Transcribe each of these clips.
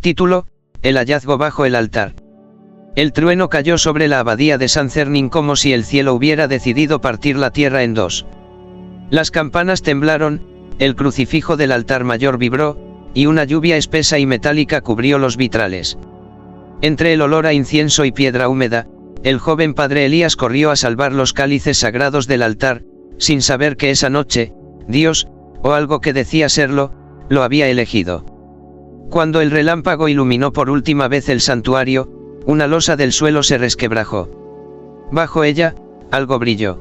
Título: El hallazgo bajo el altar. El trueno cayó sobre la abadía de San Cernín como si el cielo hubiera decidido partir la tierra en dos. Las campanas temblaron, el crucifijo del altar mayor vibró, y una lluvia espesa y metálica cubrió los vitrales. Entre el olor a incienso y piedra húmeda, el joven padre Elías corrió a salvar los cálices sagrados del altar, sin saber que esa noche, Dios, o algo que decía serlo, lo había elegido. Cuando el relámpago iluminó por última vez el santuario, una losa del suelo se resquebrajó. Bajo ella, algo brilló.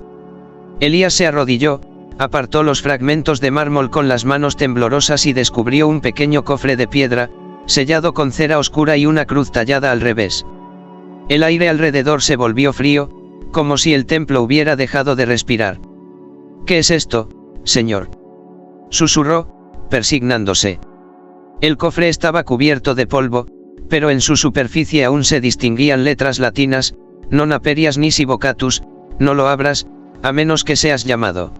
Elías se arrodilló, apartó los fragmentos de mármol con las manos temblorosas y descubrió un pequeño cofre de piedra, sellado con cera oscura y una cruz tallada al revés. El aire alrededor se volvió frío, como si el templo hubiera dejado de respirar. «¿Qué es esto, señor?», susurró, persignándose. El cofre estaba cubierto de polvo, pero en su superficie aún se distinguían letras latinas: non aperias nisi vocatus, no lo abras, a menos que seas llamado.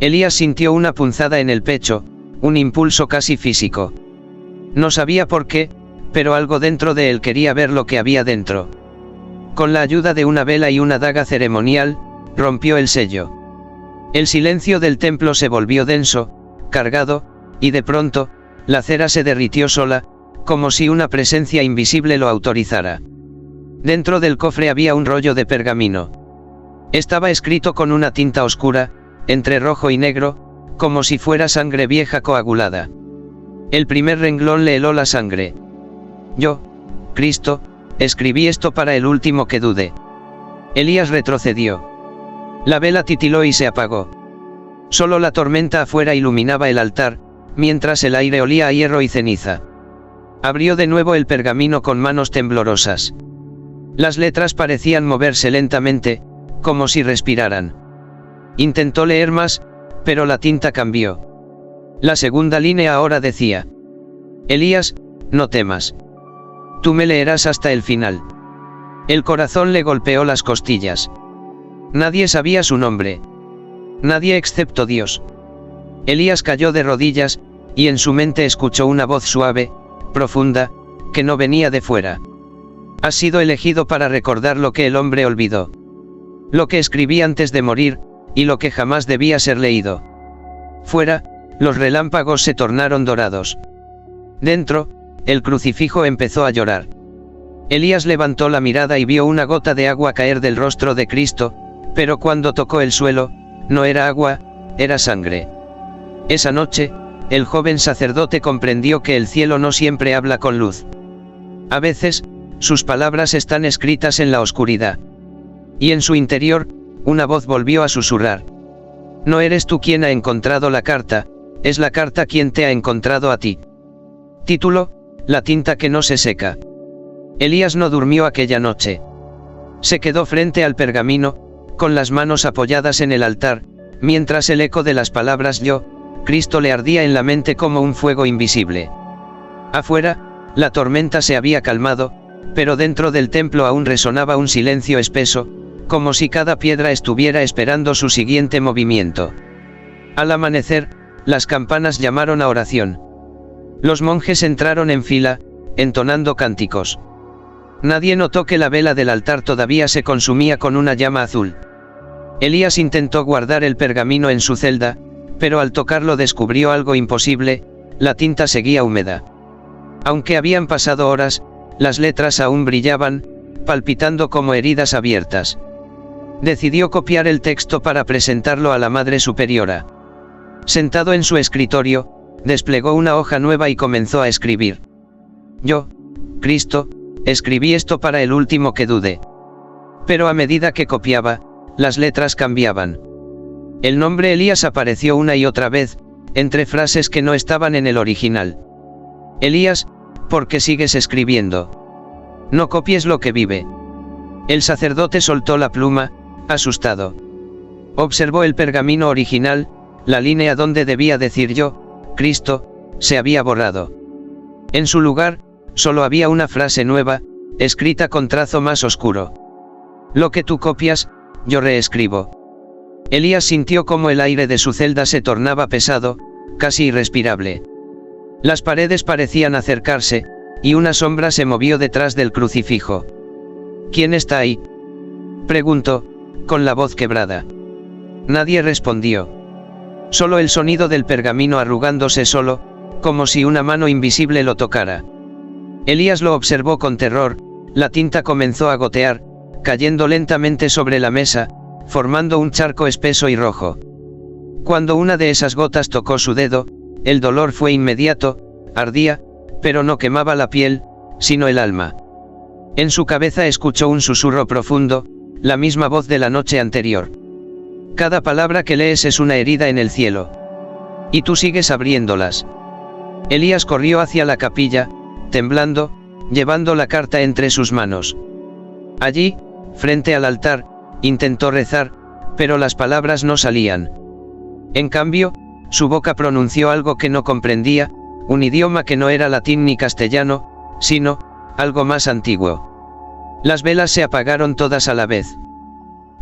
Elías sintió una punzada en el pecho, un impulso casi físico. No sabía por qué, pero algo dentro de él quería ver lo que había dentro. Con la ayuda de una vela y una daga ceremonial, rompió el sello. El silencio del templo se volvió denso, cargado, y de pronto, la cera se derritió sola, como si una presencia invisible lo autorizara. Dentro del cofre había un rollo de pergamino. Estaba escrito con una tinta oscura, entre rojo y negro, como si fuera sangre vieja coagulada. El primer renglón le heló la sangre. «Yo, Cristo, escribí esto para el último que dude». Elías retrocedió. La vela titiló y se apagó. Solo la tormenta afuera iluminaba el altar, mientras el aire olía a hierro y ceniza. Abrió de nuevo el pergamino con manos temblorosas. Las letras parecían moverse lentamente, como si respiraran. Intentó leer más, pero la tinta cambió. La segunda línea ahora decía: «Elías, no temas. Tú me leerás hasta el final». El corazón le golpeó las costillas. Nadie sabía su nombre. Nadie excepto Dios. Elías cayó de rodillas, y en su mente escuchó una voz suave, profunda, que no venía de fuera. «Has sido elegido para recordar lo que el hombre olvidó. Lo que escribí antes de morir, y lo que jamás debía ser leído». Fuera, los relámpagos se tornaron dorados. Dentro, el crucifijo empezó a llorar. Elías levantó la mirada y vio una gota de agua caer del rostro de Cristo, pero cuando tocó el suelo, no era agua, era sangre. Esa noche, el joven sacerdote comprendió que el cielo no siempre habla con luz. A veces, sus palabras están escritas en la oscuridad. Y en su interior, una voz volvió a susurrar: «No eres tú quien ha encontrado la carta, es la carta quien te ha encontrado a ti». Título: La tinta que no se seca. Elías no durmió aquella noche. Se quedó frente al pergamino, con las manos apoyadas en el altar, mientras el eco de las palabras «Yo, Cristo» le ardía en la mente como un fuego invisible. Afuera, la tormenta se había calmado, pero dentro del templo aún resonaba un silencio espeso, como si cada piedra estuviera esperando su siguiente movimiento. Al amanecer, las campanas llamaron a oración. Los monjes entraron en fila, entonando cánticos. Nadie notó que la vela del altar todavía se consumía con una llama azul. Elías intentó guardar el pergamino en su celda, pero al tocarlo descubrió algo imposible: la tinta seguía húmeda. Aunque habían pasado horas, las letras aún brillaban, palpitando como heridas abiertas. Decidió copiar el texto para presentarlo a la Madre Superiora. Sentado en su escritorio, desplegó una hoja nueva y comenzó a escribir: «Yo, Cristo, escribí esto para el último que dude». Pero a medida que copiaba, las letras cambiaban. El nombre Elías apareció una y otra vez, entre frases que no estaban en el original. «Elías, ¿por qué sigues escribiendo? No copies lo que vive». El sacerdote soltó la pluma, asustado. Observó el pergamino original, la línea donde debía decir «Yo, Cristo», se había borrado. En su lugar, solo había una frase nueva, escrita con trazo más oscuro: «Lo que tú copias, yo reescribo». Elías sintió como el aire de su celda se tornaba pesado, casi irrespirable. Las paredes parecían acercarse, y una sombra se movió detrás del crucifijo. ¿Quién está ahí?, preguntó, con la voz quebrada. Nadie respondió. Solo el sonido del pergamino arrugándose solo, como si una mano invisible lo tocara. Elías lo observó con terror. La tinta comenzó a gotear, cayendo lentamente sobre la mesa, formando un charco espeso y rojo. Cuando una de esas gotas tocó su dedo, el dolor fue inmediato, ardía, pero no quemaba la piel, sino el alma. En su cabeza escuchó un susurro profundo, la misma voz de la noche anterior. Cada palabra que lees es una herida en el cielo. Y tú sigues abriéndolas. Elías corrió hacia la capilla, temblando, llevando la carta entre sus manos. Allí, frente al altar, intentó rezar, pero las palabras no salían. En cambio, su boca pronunció algo que no comprendía, un idioma que no era latín ni castellano, sino, algo más antiguo. Las velas se apagaron todas a la vez.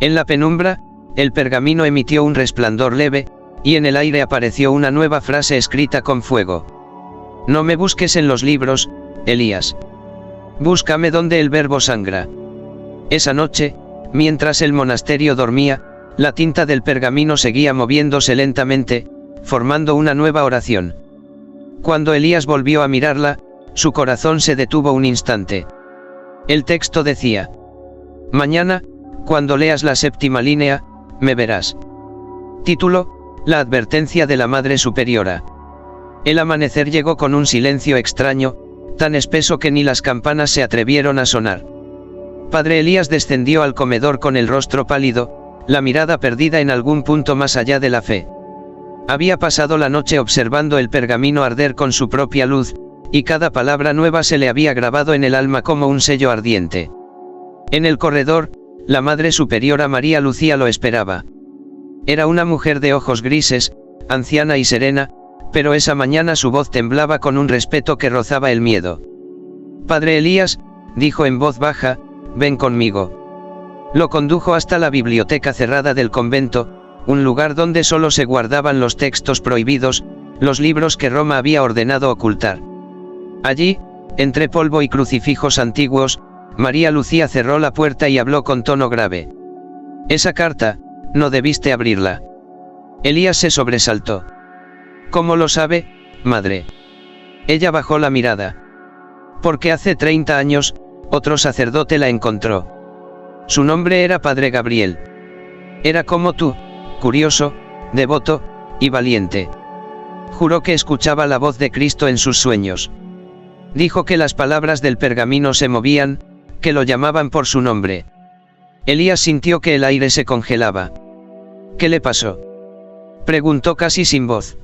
En la penumbra, el pergamino emitió un resplandor leve, y en el aire apareció una nueva frase escrita con fuego. No me busques en los libros, Elías. Búscame donde el verbo sangra. Esa noche, mientras el monasterio dormía, la tinta del pergamino seguía moviéndose lentamente, formando una nueva oración. Cuando Elías volvió a mirarla, su corazón se detuvo un instante. El texto decía: mañana, cuando leas la 7ª línea, me verás. Título: La advertencia de la Madre Superiora. El amanecer llegó con un silencio extraño, tan espeso que ni las campanas se atrevieron a sonar. Padre Elías descendió al comedor con el rostro pálido, la mirada perdida en algún punto más allá de la fe. Había pasado la noche observando el pergamino arder con su propia luz, y cada palabra nueva se le había grabado en el alma como un sello ardiente. En el corredor, la Madre Superiora María Lucía lo esperaba. Era una mujer de ojos grises, anciana y serena, pero esa mañana su voz temblaba con un respeto que rozaba el miedo. Padre Elías, dijo en voz baja, ven conmigo. Lo condujo hasta la biblioteca cerrada del convento, un lugar donde solo se guardaban los textos prohibidos, los libros que Roma había ordenado ocultar. Allí, entre polvo y crucifijos antiguos, María Lucía cerró la puerta y habló con tono grave. Esa carta, no debiste abrirla. Elías se sobresaltó. ¿Cómo lo sabe, madre? Ella bajó la mirada. Porque hace 30 años, otro sacerdote la encontró. Su nombre era Padre Gabriel. Era como tú, curioso, devoto, y valiente. Juró que escuchaba la voz de Cristo en sus sueños. Dijo que las palabras del pergamino se movían, que lo llamaban por su nombre. Elías sintió que el aire se congelaba. ¿Qué le pasó?, preguntó casi sin voz.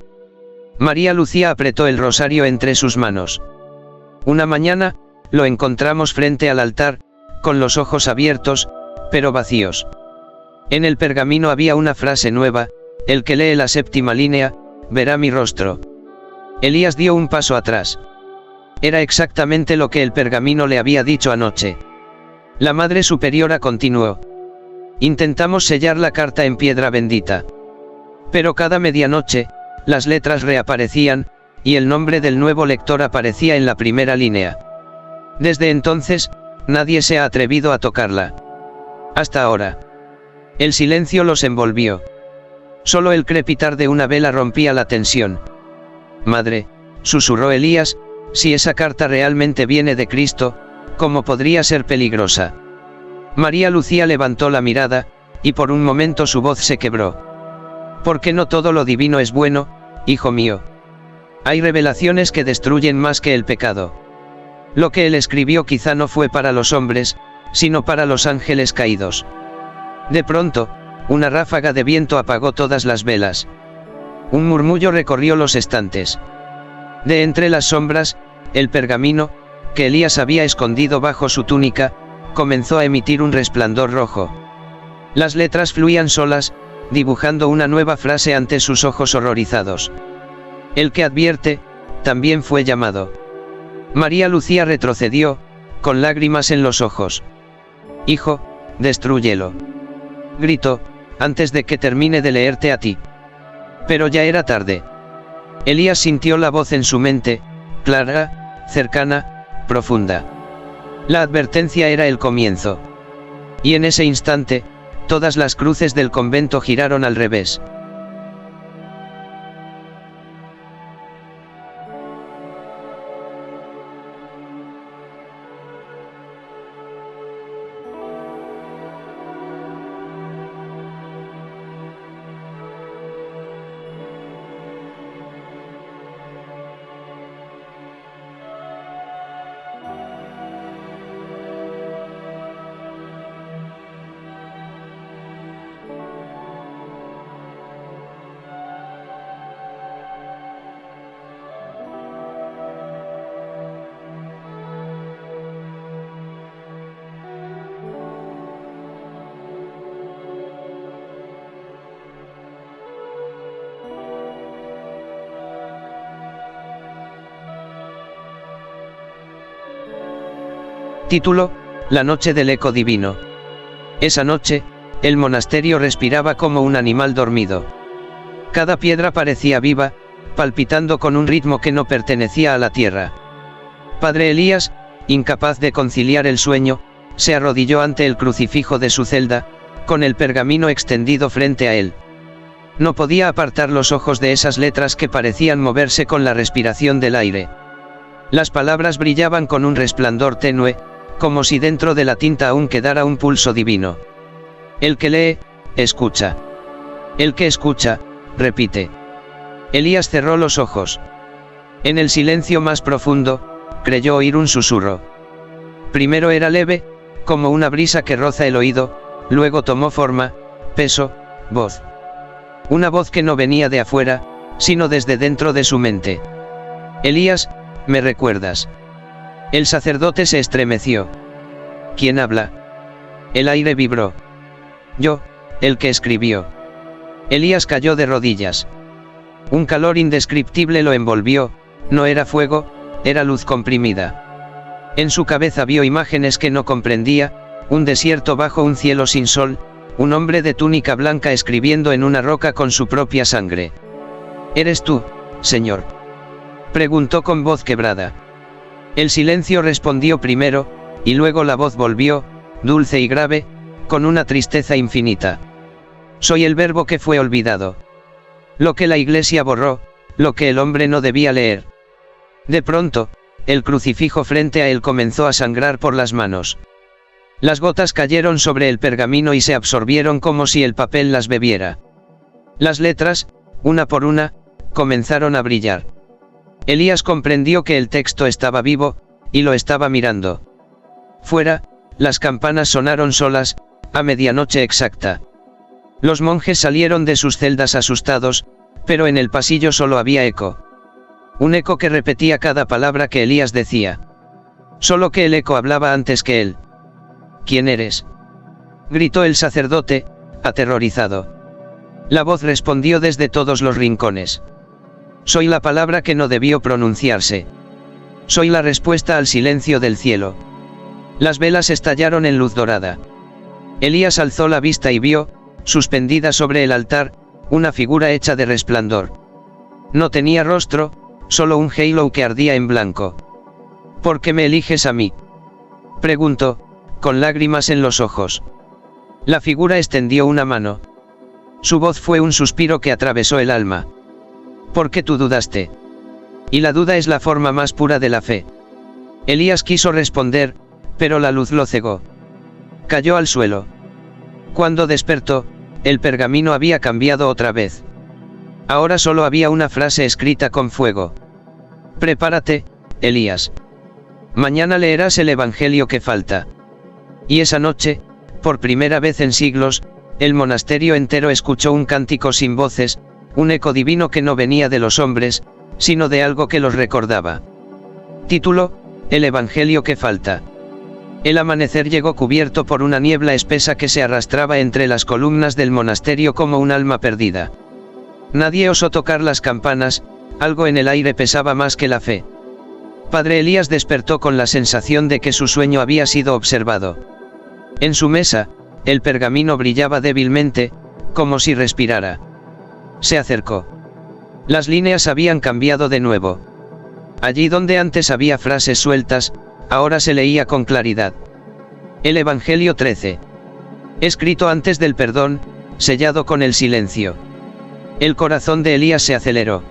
María Lucía apretó el rosario entre sus manos. Una mañana, lo encontramos frente al altar, con los ojos abiertos, pero vacíos. En el pergamino había una frase nueva: el que lee la 7ª línea, verá mi rostro. Elías dio un paso atrás. Era exactamente lo que el pergamino le había dicho anoche. La Madre Superiora continuó. Intentamos sellar la carta en piedra bendita. Pero cada medianoche, las letras reaparecían, y el nombre del nuevo lector aparecía en la primera línea. Desde entonces, nadie se ha atrevido a tocarla. Hasta ahora. El silencio los envolvió. Solo el crepitar de una vela rompía la tensión. Madre, susurró Elías, si esa carta realmente viene de Cristo, ¿cómo podría ser peligrosa? María Lucía levantó la mirada, y por un momento su voz se quebró. Porque no todo lo divino es bueno, hijo mío. Hay revelaciones que destruyen más que el pecado. Lo que él escribió quizá no fue para los hombres, sino para los ángeles caídos. De pronto, una ráfaga de viento apagó todas las velas. Un murmullo recorrió los estantes. De entre las sombras, el pergamino, que Elías había escondido bajo su túnica, comenzó a emitir un resplandor rojo. Las letras fluían solas, dibujando una nueva frase ante sus ojos horrorizados. El que advierte, también fue llamado. María Lucía retrocedió, con lágrimas en los ojos. Hijo, destrúyelo. Gritó, antes de que termine de leerte a ti. Pero ya era tarde. Elías sintió la voz en su mente, clara, cercana, profunda. La advertencia era el comienzo. Y en ese instante, todas las cruces del convento giraron al revés. Título: La noche del eco divino. Esa noche, el monasterio respiraba como un animal dormido. Cada piedra parecía viva, palpitando con un ritmo que no pertenecía a la tierra. Padre Elías, incapaz de conciliar el sueño, se arrodilló ante el crucifijo de su celda, con el pergamino extendido frente a él. No podía apartar los ojos de esas letras que parecían moverse con la respiración del aire. Las palabras brillaban con un resplandor tenue, como si dentro de la tinta aún quedara un pulso divino. El que lee, escucha. El que escucha, repite. Elías cerró los ojos. En el silencio más profundo, creyó oír un susurro. Primero era leve, como una brisa que roza el oído, luego tomó forma, peso, voz. Una voz que no venía de afuera, sino desde dentro de su mente. Elías, ¿me recuerdas? El sacerdote se estremeció. ¿Quién habla? El aire vibró. Yo, el que escribió. Elías cayó de rodillas. Un calor indescriptible lo envolvió, no era fuego, era luz comprimida. En su cabeza vio imágenes que no comprendía, un desierto bajo un cielo sin sol, un hombre de túnica blanca escribiendo en una roca con su propia sangre. ¿Eres tú, Señor?, preguntó con voz quebrada. El silencio respondió primero, y luego la voz volvió, dulce y grave, con una tristeza infinita. Soy el verbo que fue olvidado. Lo que la Iglesia borró, lo que el hombre no debía leer. De pronto, el crucifijo frente a él comenzó a sangrar por las manos. Las gotas cayeron sobre el pergamino y se absorbieron como si el papel las bebiera. Las letras, una por una, comenzaron a brillar. Elías comprendió que el texto estaba vivo, y lo estaba mirando. Fuera, las campanas sonaron solas, a medianoche exacta. Los monjes salieron de sus celdas asustados, pero en el pasillo solo había eco. Un eco que repetía cada palabra que Elías decía. Solo que el eco hablaba antes que él. ¿Quién eres?, gritó el sacerdote, aterrorizado. La voz respondió desde todos los rincones. Soy la palabra que no debió pronunciarse. Soy la respuesta al silencio del cielo. Las velas estallaron en luz dorada. Elías alzó la vista y vio, suspendida sobre el altar, una figura hecha de resplandor. No tenía rostro, solo un halo que ardía en blanco. ¿Por qué me eliges a mí?, preguntó, con lágrimas en los ojos. La figura extendió una mano. Su voz fue un suspiro que atravesó el alma. ¿Por qué tú dudaste? Y la duda es la forma más pura de la fe. Elías quiso responder, pero la luz lo cegó. Cayó al suelo. Cuando despertó, el pergamino había cambiado otra vez. Ahora solo había una frase escrita con fuego. Prepárate, Elías. Mañana leerás el evangelio que falta. Y esa noche, por primera vez en siglos, el monasterio entero escuchó un cántico sin voces, un eco divino que no venía de los hombres, sino de algo que los recordaba. Título: El evangelio que falta. El amanecer llegó cubierto por una niebla espesa que se arrastraba entre las columnas del monasterio como un alma perdida. Nadie osó tocar las campanas, algo en el aire pesaba más que la fe. Padre Elías despertó con la sensación de que su sueño había sido observado. En su mesa, el pergamino brillaba débilmente, como si respirara. Se acercó. Las líneas habían cambiado de nuevo. Allí donde antes había frases sueltas, ahora se leía con claridad. El Evangelio 13. Escrito antes del perdón, sellado con el silencio. El corazón de Elías se aceleró.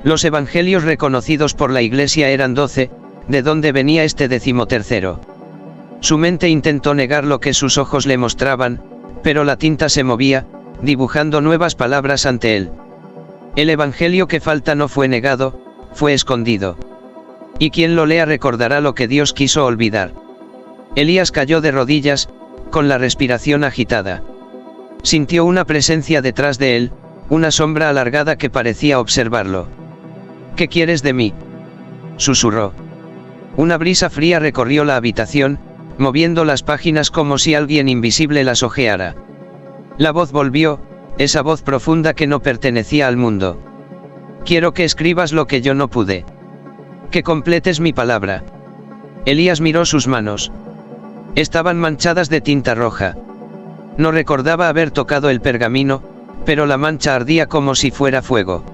Los evangelios reconocidos por la Iglesia eran 12, ¿de dónde venía este 13º? Su mente intentó negar lo que sus ojos le mostraban, pero la tinta se movía, dibujando nuevas palabras ante él. El evangelio que falta no fue negado, fue escondido. Y quien lo lea recordará lo que Dios quiso olvidar. Elías cayó de rodillas, con la respiración agitada. Sintió una presencia detrás de él, una sombra alargada que parecía observarlo. ¿Qué quieres de mí?, susurró. Una brisa fría recorrió la habitación, moviendo las páginas como si alguien invisible las hojeara. La voz volvió, esa voz profunda que no pertenecía al mundo. Quiero que escribas lo que yo no pude. Que completes mi palabra. Elías miró sus manos. Estaban manchadas de tinta roja. No recordaba haber tocado el pergamino, pero la mancha ardía como si fuera fuego.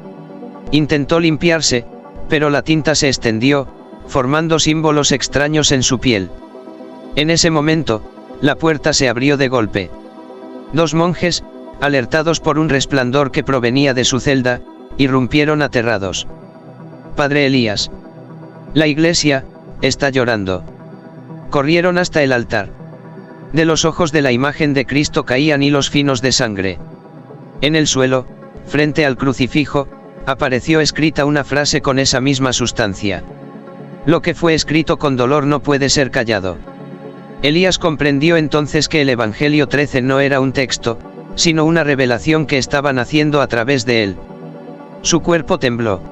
Intentó limpiarse, pero la tinta se extendió, formando símbolos extraños en su piel. En ese momento, la puerta se abrió de golpe. Dos monjes, alertados por un resplandor que provenía de su celda, irrumpieron aterrados. Padre Elías. La iglesia está llorando. Corrieron hasta el altar. De los ojos de la imagen de Cristo caían hilos finos de sangre. En el suelo, frente al crucifijo, apareció escrita una frase con esa misma sustancia. Lo que fue escrito con dolor no puede ser callado. Elías comprendió entonces que el Evangelio 13 no era un texto, sino una revelación que estaban haciendo a través de él. Su cuerpo tembló.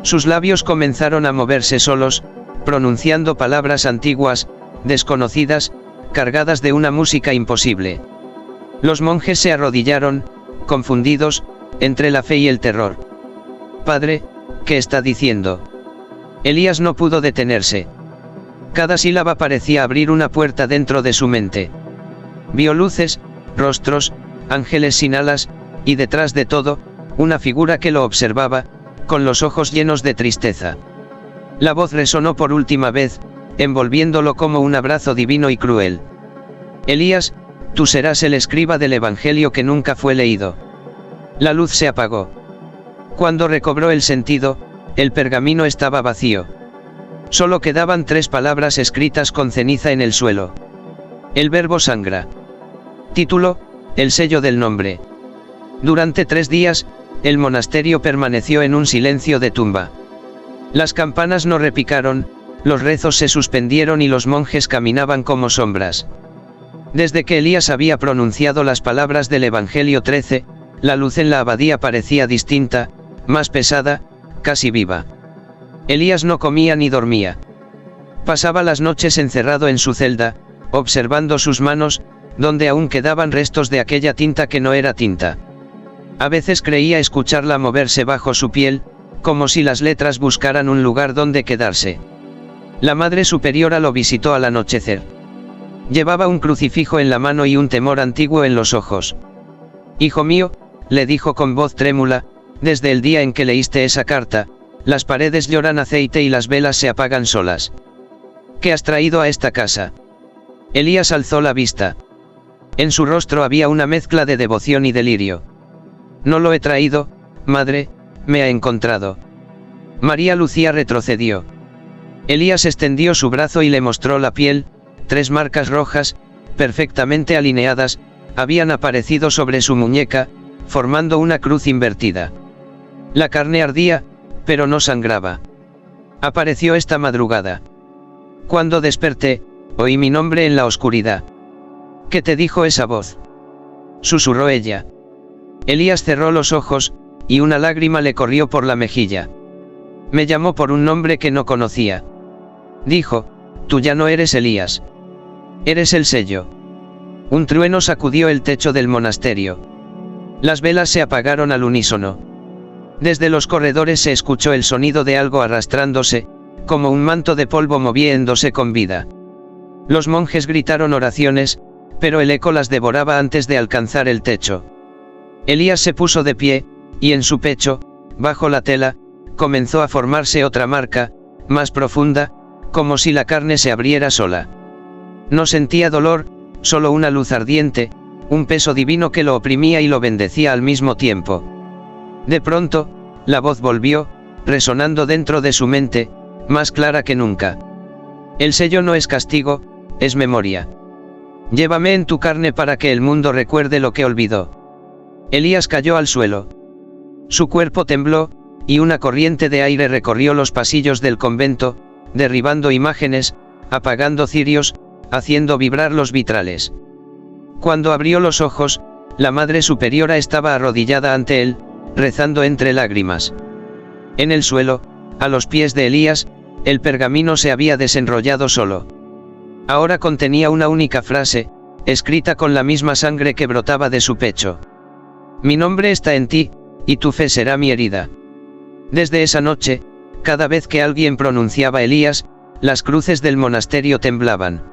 Sus labios comenzaron a moverse solos, pronunciando palabras antiguas, desconocidas, cargadas de una música imposible. Los monjes se arrodillaron, confundidos, entre la fe y el terror. Padre, ¿qué está diciendo? Elías no pudo detenerse. Cada sílaba parecía abrir una puerta dentro de su mente. Vio luces, rostros, ángeles sin alas, y detrás de todo, una figura que lo observaba, con los ojos llenos de tristeza. La voz resonó por última vez, envolviéndolo como un abrazo divino y cruel. Elías, tú serás el escriba del Evangelio que nunca fue leído. La luz se apagó. Cuando recobró el sentido, el pergamino estaba vacío. Solo quedaban 3 palabras escritas con ceniza en el suelo. El verbo sangra. Título, el sello del nombre. Durante 3 días, el monasterio permaneció en un silencio de tumba. Las campanas no repicaron, los rezos se suspendieron y los monjes caminaban como sombras. Desde que Elías había pronunciado las palabras del Evangelio 13, la luz en la abadía parecía distinta, más pesada, casi viva. Elías no comía ni dormía. Pasaba las noches encerrado en su celda, observando sus manos, donde aún quedaban restos de aquella tinta que no era tinta. A veces creía escucharla moverse bajo su piel, como si las letras buscaran un lugar donde quedarse. La Madre Superiora lo visitó al anochecer. Llevaba un crucifijo en la mano y un temor antiguo en los ojos. Hijo mío, le dijo con voz trémula, desde el día en que leíste esa carta, las paredes lloran aceite y las velas se apagan solas. ¿Qué has traído a esta casa? Elías alzó la vista. En su rostro había una mezcla de devoción y delirio. No lo he traído, madre, me ha encontrado. María Lucía retrocedió. Elías extendió su brazo y le mostró la piel, 3 marcas rojas, perfectamente alineadas, habían aparecido sobre su muñeca, formando una cruz invertida. La carne ardía, pero no sangraba. Apareció esta madrugada. Cuando desperté, oí mi nombre en la oscuridad. ¿Qué te dijo esa voz?, susurró ella. Elías cerró los ojos, y una lágrima le corrió por la mejilla. Me llamó por un nombre que no conocía. Dijo, tú ya no eres Elías. Eres el sello. Un trueno sacudió el techo del monasterio. Las velas se apagaron al unísono. Desde los corredores se escuchó el sonido de algo arrastrándose, como un manto de polvo moviéndose con vida. Los monjes gritaron oraciones, pero el eco las devoraba antes de alcanzar el techo. Elías se puso de pie, y en su pecho, bajo la tela, comenzó a formarse otra marca, más profunda, como si la carne se abriera sola. No sentía dolor, solo una luz ardiente, un peso divino que lo oprimía y lo bendecía al mismo tiempo. De pronto, la voz volvió, resonando dentro de su mente, más clara que nunca. El sello no es castigo, es memoria. Llévame en tu carne para que el mundo recuerde lo que olvidó. Elías cayó al suelo. Su cuerpo tembló, y una corriente de aire recorrió los pasillos del convento, derribando imágenes, apagando cirios, haciendo vibrar los vitrales. Cuando abrió los ojos, la Madre Superiora estaba arrodillada ante él, rezando entre lágrimas. En el suelo, a los pies de Elías, el pergamino se había desenrollado solo. Ahora contenía una única frase, escrita con la misma sangre que brotaba de su pecho. Mi nombre está en ti, y tu fe será mi herida. Desde esa noche, cada vez que alguien pronunciaba Elías, las cruces del monasterio temblaban.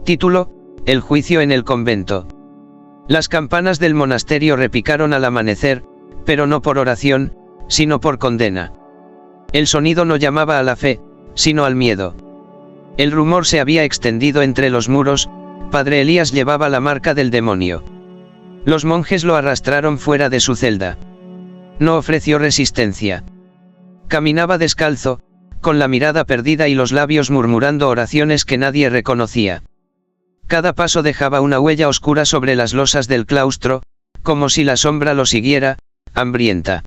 Título: El juicio en el convento. Las campanas del monasterio repicaron al amanecer, pero no por oración, sino por condena. El sonido no llamaba a la fe, sino al miedo. El rumor se había extendido entre los muros, Padre Elías llevaba la marca del demonio. Los monjes lo arrastraron fuera de su celda. No ofreció resistencia. Caminaba descalzo, con la mirada perdida y los labios murmurando oraciones que nadie reconocía. Cada paso dejaba una huella oscura sobre las losas del claustro, como si la sombra lo siguiera, hambrienta.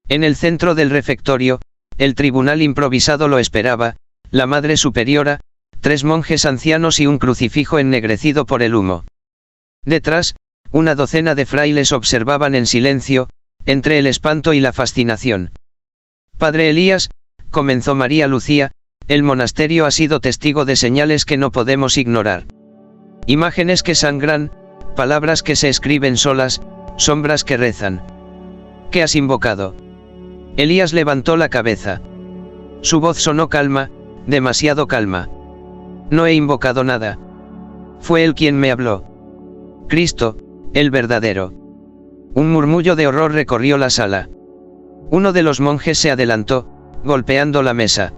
En el centro del refectorio, el tribunal improvisado lo esperaba, la Madre Superiora, 3 monjes ancianos y un crucifijo ennegrecido por el humo. Detrás, una docena de frailes observaban en silencio, entre el espanto y la fascinación. Padre Elías, comenzó María Lucía, el monasterio ha sido testigo de señales que no podemos ignorar. Imágenes que sangran, palabras que se escriben solas, sombras que rezan. ¿Qué has invocado? Elías levantó la cabeza. Su voz sonó calma, demasiado calma. No he invocado nada. Fue él quien me habló. Cristo, el verdadero. Un murmullo de horror recorrió la sala. Uno de los monjes se adelantó, golpeando la mesa.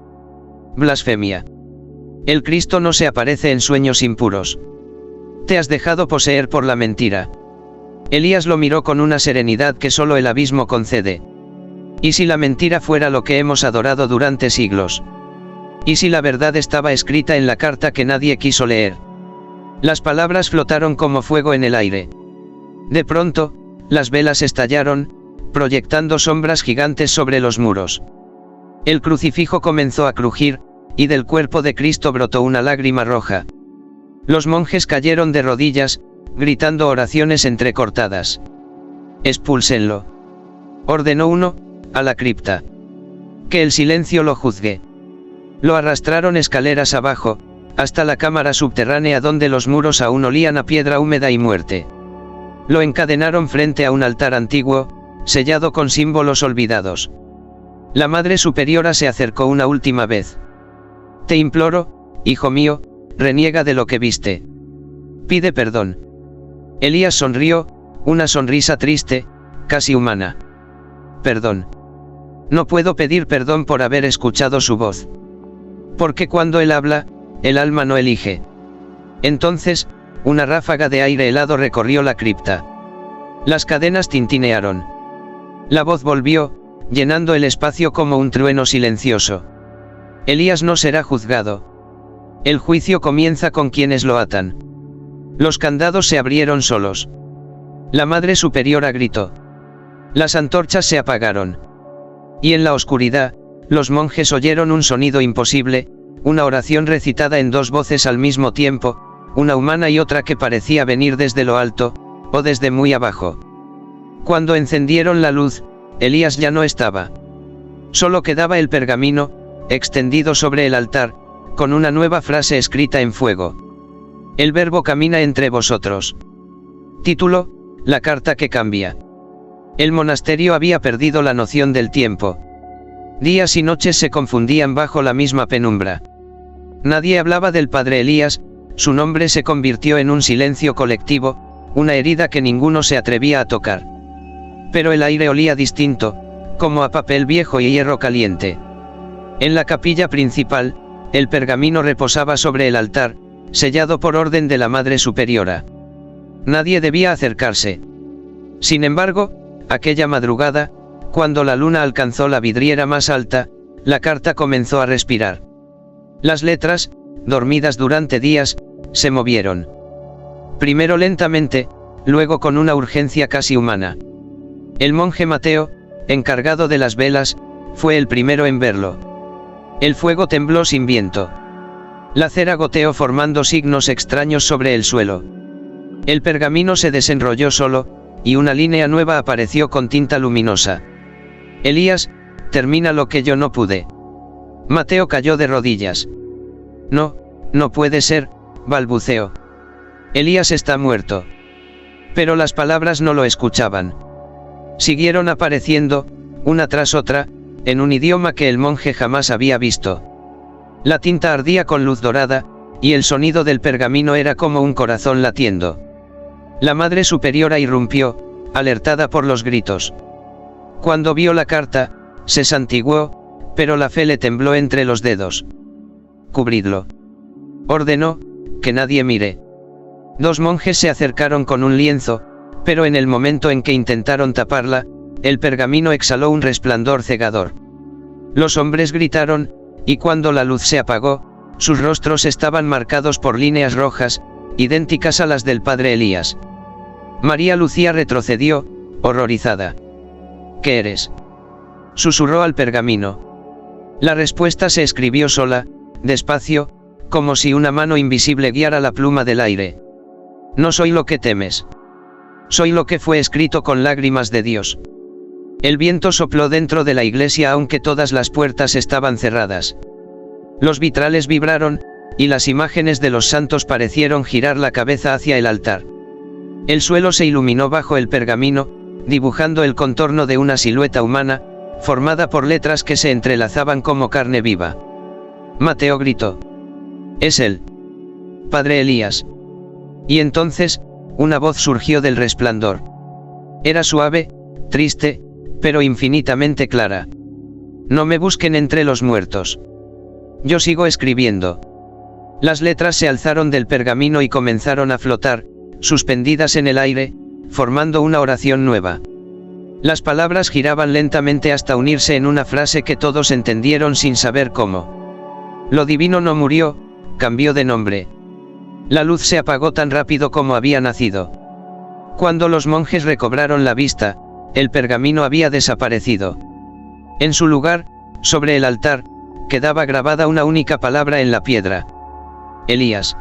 Blasfemia. El Cristo no se aparece en sueños impuros. Te has dejado poseer por la mentira. Elías lo miró con una serenidad que solo el abismo concede. ¿Y si la mentira fuera lo que hemos adorado durante siglos? ¿Y si la verdad estaba escrita en la carta que nadie quiso leer? Las palabras flotaron como fuego en el aire. De pronto, las velas estallaron, proyectando sombras gigantes sobre los muros. El crucifijo comenzó a crujir, y del cuerpo de Cristo brotó una lágrima roja. Los monjes cayeron de rodillas, gritando oraciones entrecortadas. Expúlsenlo. Ordenó uno, a la cripta. Que el silencio lo juzgue. Lo arrastraron escaleras abajo, hasta la cámara subterránea donde los muros aún olían a piedra húmeda y muerte. Lo encadenaron frente a un altar antiguo, sellado con símbolos olvidados. La Madre Superiora se acercó una última vez. Te imploro, hijo mío, reniega de lo que viste. Pide perdón. Elías sonrió, una sonrisa triste, casi humana. Perdón. No puedo pedir perdón por haber escuchado su voz. Porque cuando él habla, el alma no elige. Entonces, una ráfaga de aire helado recorrió la cripta. Las cadenas tintinearon. La voz volvió, llenando el espacio como un trueno silencioso. Elías no será juzgado. El juicio comienza con quienes lo atan. Los candados se abrieron solos. La Madre Superiora gritó. Las antorchas se apagaron. Y en la oscuridad, los monjes oyeron un sonido imposible, una oración recitada en dos voces al mismo tiempo, una humana y otra que parecía venir desde lo alto, o desde muy abajo. Cuando encendieron la luz, Elías ya no estaba. Solo quedaba el pergamino, extendido sobre el altar, con una nueva frase escrita en fuego. El Verbo camina entre vosotros. Título: La carta que cambia. El monasterio había perdido la noción del tiempo. Días y noches se confundían bajo la misma penumbra. Nadie hablaba del padre Elías, su nombre se convirtió en un silencio colectivo, una herida que ninguno se atrevía a tocar. Pero el aire olía distinto, como a papel viejo y hierro caliente. En la capilla principal, el pergamino reposaba sobre el altar, sellado por orden de la Madre Superiora. Nadie debía acercarse. Sin embargo, aquella madrugada, cuando la luna alcanzó la vidriera más alta, la carta comenzó a respirar. Las letras, dormidas durante días, se movieron. Primero lentamente, luego con una urgencia casi humana. El monje Mateo, encargado de las velas, fue el primero en verlo. El fuego tembló sin viento. La cera goteó formando signos extraños sobre el suelo. El pergamino se desenrolló solo, y una línea nueva apareció con tinta luminosa. Elías, termina lo que yo no pude. Mateo cayó de rodillas. No, no puede ser, balbuceó. Elías está muerto. Pero las palabras no lo escuchaban. Siguieron apareciendo, una tras otra, en un idioma que el monje jamás había visto. La tinta ardía con luz dorada, y el sonido del pergamino era como un corazón latiendo. La Madre Superiora irrumpió, alertada por los gritos. Cuando vio la carta, se santiguó, pero la fe le tembló entre los dedos. Cubridlo. Ordenó, que nadie mire. Dos monjes se acercaron con un lienzo, pero en el momento en que intentaron taparla, el pergamino exhaló un resplandor cegador. Los hombres gritaron, y cuando la luz se apagó, sus rostros estaban marcados por líneas rojas, idénticas a las del padre Elías. María Lucía retrocedió, horrorizada. ¿Qué eres?, susurró al pergamino. La respuesta se escribió sola, despacio, como si una mano invisible guiara la pluma del aire. No soy lo que temes. Soy lo que fue escrito con lágrimas de Dios. El viento sopló dentro de la iglesia aunque todas las puertas estaban cerradas. Los vitrales vibraron, y las imágenes de los santos parecieron girar la cabeza hacia el altar. El suelo se iluminó bajo el pergamino, dibujando el contorno de una silueta humana, formada por letras que se entrelazaban como carne viva. Mateo gritó. Es él. Padre Elías. Y entonces, una voz surgió del resplandor. Era suave, triste, pero infinitamente clara. No me busquen entre los muertos. Yo sigo escribiendo. Las letras se alzaron del pergamino y comenzaron a flotar, suspendidas en el aire, formando una oración nueva. Las palabras giraban lentamente hasta unirse en una frase que todos entendieron sin saber cómo. Lo divino no murió, cambió de nombre. La luz se apagó tan rápido como había nacido. Cuando los monjes recobraron la vista, el pergamino había desaparecido. En su lugar, sobre el altar, quedaba grabada una única palabra en la piedra. Elías.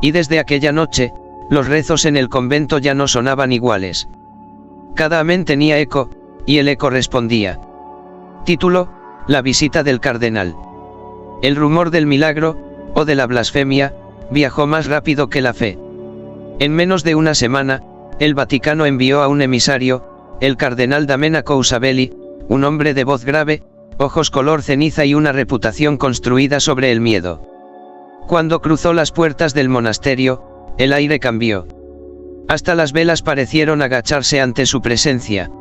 Y desde aquella noche, los rezos en el convento ya no sonaban iguales. Cada amén tenía eco, y el eco respondía. Título: La visita del cardenal. El rumor del milagro, o de la blasfemia, viajó más rápido que la fe. En menos de una semana, el Vaticano envió a un emisario, el cardenal Domenico Usabelli, un hombre de voz grave, ojos color ceniza y una reputación construida sobre el miedo. Cuando cruzó las puertas del monasterio, el aire cambió. Hasta las velas parecieron agacharse ante su presencia.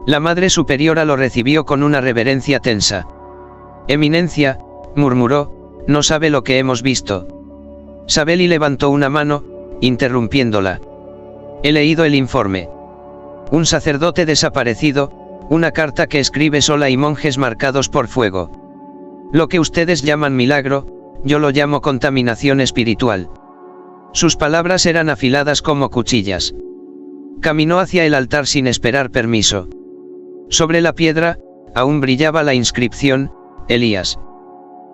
La Madre Superiora lo recibió con una reverencia tensa. Eminencia, murmuró, no sabe lo que hemos visto. Sabelli levantó una mano, interrumpiéndola. He leído el informe. Un sacerdote desaparecido, una carta que escribe sola y monjes marcados por fuego. Lo que ustedes llaman milagro, yo lo llamo contaminación espiritual. Sus palabras eran afiladas como cuchillas. Caminó hacia el altar sin esperar permiso. Sobre la piedra, aún brillaba la inscripción, Elías.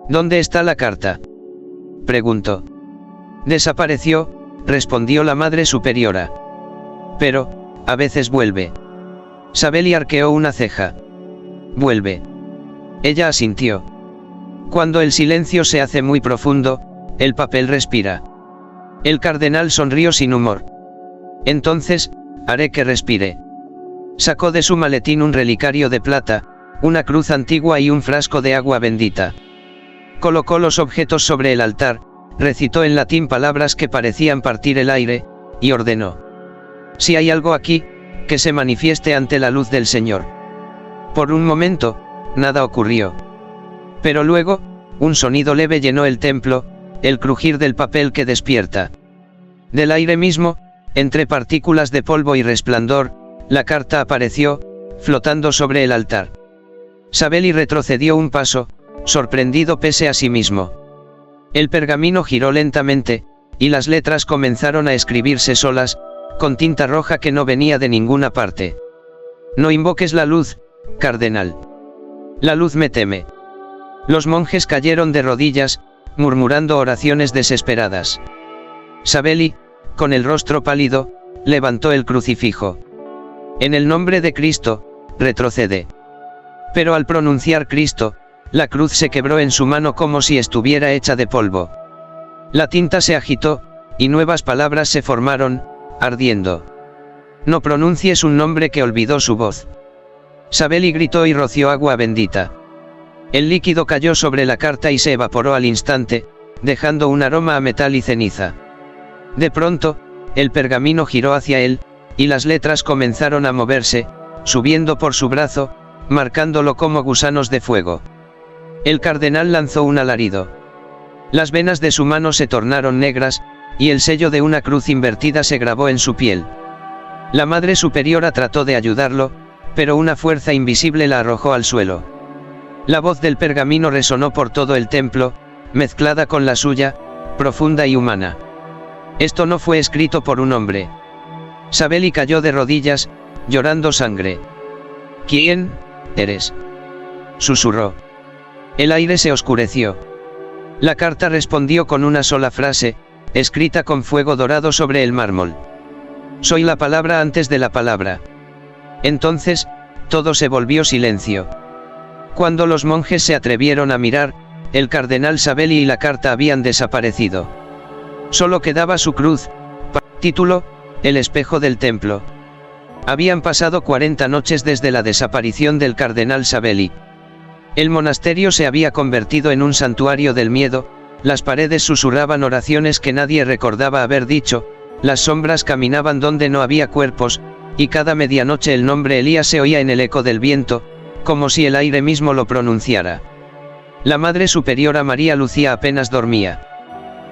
¿Dónde está la carta?, preguntó. Desapareció, respondió la Madre Superiora. Pero, a veces vuelve. Sabeli arqueó una ceja. Vuelve. Ella asintió. Cuando el silencio se hace muy profundo, el papel respira. El cardenal sonrió sin humor. Entonces, haré que respire. Sacó de su maletín un relicario de plata, una cruz antigua y un frasco de agua bendita. Colocó los objetos sobre el altar, recitó en latín palabras que parecían partir el aire, y ordenó: si hay algo aquí, que se manifieste ante la luz del Señor. Por un momento, nada ocurrió. Pero luego, un sonido leve llenó el templo, el crujir del papel que despierta. Del aire mismo, entre partículas de polvo y resplandor, la carta apareció, flotando sobre el altar. Sabeli retrocedió un paso, sorprendido pese a sí mismo. El pergamino giró lentamente, y las letras comenzaron a escribirse solas, con tinta roja que no venía de ninguna parte. No invoques la luz, cardenal. La luz me teme. Los monjes cayeron de rodillas, murmurando oraciones desesperadas. Sabeli, con el rostro pálido, levantó el crucifijo. En el nombre de Cristo, retrocede. Pero al pronunciar Cristo, la cruz se quebró en su mano como si estuviera hecha de polvo. La tinta se agitó, y nuevas palabras se formaron, ardiendo. No pronuncies un nombre que olvidó su voz. Sabeli gritó y roció agua bendita. El líquido cayó sobre la carta y se evaporó al instante, dejando un aroma a metal y ceniza. De pronto, el pergamino giró hacia él, y las letras comenzaron a moverse, subiendo por su brazo, marcándolo como gusanos de fuego. El cardenal lanzó un alarido. Las venas de su mano se tornaron negras, y el sello de una cruz invertida se grabó en su piel. La Madre Superiora trató de ayudarlo, pero una fuerza invisible la arrojó al suelo. La voz del pergamino resonó por todo el templo, mezclada con la suya, profunda y humana. Esto no fue escrito por un hombre. Sabeli cayó de rodillas, llorando sangre. ¿Quién eres?, susurró. El aire se oscureció. La carta respondió con una sola frase, escrita con fuego dorado sobre el mármol. Soy la palabra antes de la palabra. Entonces, todo se volvió silencio. Cuando los monjes se atrevieron a mirar, el cardenal Sabeli y la carta habían desaparecido. Solo quedaba su cruz, título, el espejo del templo. Habían pasado 40 noches desde la desaparición del cardenal Sabeli. El monasterio se había convertido en un santuario del miedo, las paredes susurraban oraciones que nadie recordaba haber dicho, las sombras caminaban donde no había cuerpos, y cada medianoche el nombre Elías se oía en el eco del viento, como si el aire mismo lo pronunciara. La Madre Superiora María Lucía apenas dormía.